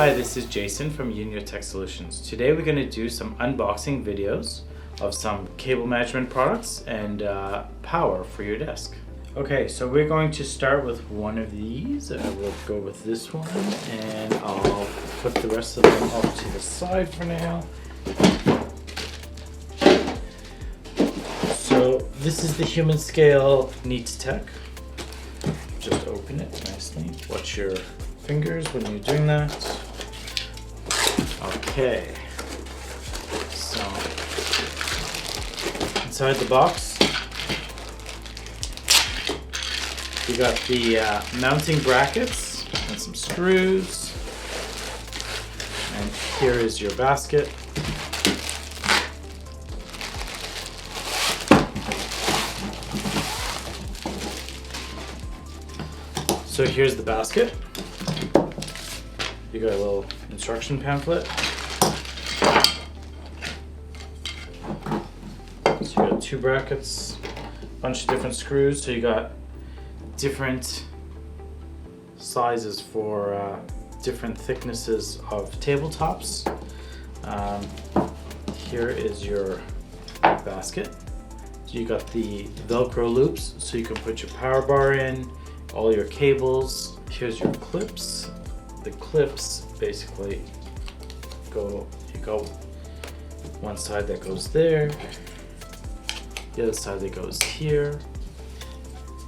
Hi, this is Jason from Unio Tech Solutions. Today we're going to do some unboxing videos of some cable management products and power for your desk. Okay, so we're going to start with one of these. I will go with this one and I'll put the rest of them off to the side for now. So this is the human scale Unio Tech. Just open it nicely. Watch your fingers when you're doing that. Okay, so inside the box you got the mounting brackets and some screws, and here is your basket. So here's the basket. You got a little instruction pamphlet. So you got two brackets, a bunch of different screws. So you got different sizes for different thicknesses of tabletops. Here is your basket. So you got the Velcro loops, so you can put your power bar in, all your cables. Here's your clips. The clips basically go one side that goes there, the other side that goes here,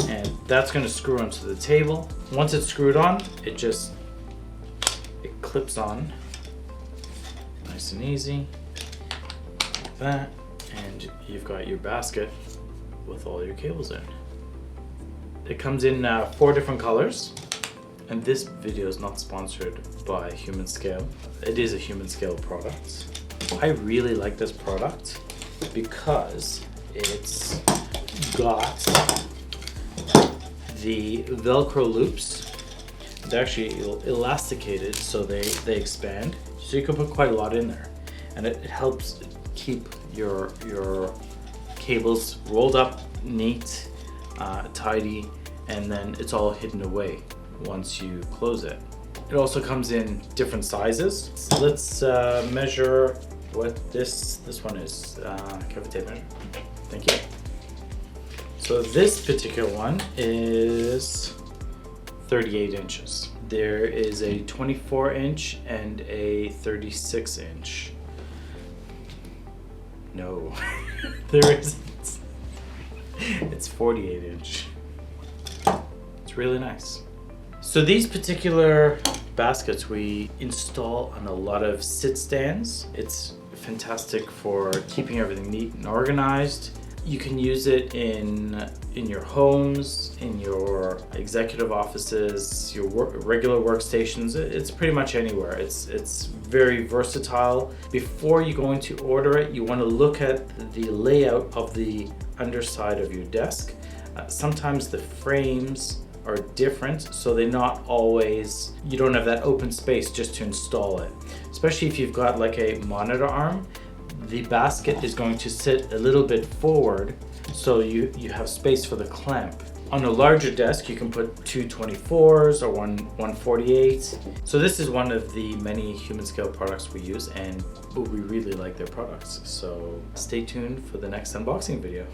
and that's going to screw onto the table. Once it's screwed on, it clips on nice and easy like that, and you've got your basket with all your cables in. It comes in 4 different colors. And this video is not sponsored by Human Scale. It is a Human Scale product. I really like this product because it's got the Velcro loops. They're actually elasticated, so they expand. So you can put quite a lot in there. And it helps keep your cables rolled up, neat, tidy, and then it's all hidden away once you close it. It also comes in different sizes. So let's measure what this one is. Can I have a tape measure? Thank you. So this particular one is 38 inches. There is a 24 inch and a 36 inch. No, there isn't. It's 48 inch. It's really nice. So these particular baskets we install on a lot of sit stands. It's fantastic for keeping everything neat and organized. You can use it in your homes, in your executive offices, your regular workstations. It's pretty much anywhere. It's very versatile. Before you go to order it, you want to look at the layout of the underside of your desk. Sometimes the frames are different, so they're not always, you don't have that open space just to install it. Especially if you've got like a monitor arm, the basket is going to sit a little bit forward, so you have space for the clamp. On a larger desk, you can put 2 24s or one 148. So this is one of the many Human Scale products we use, and we really like their products. So stay tuned for the next unboxing video.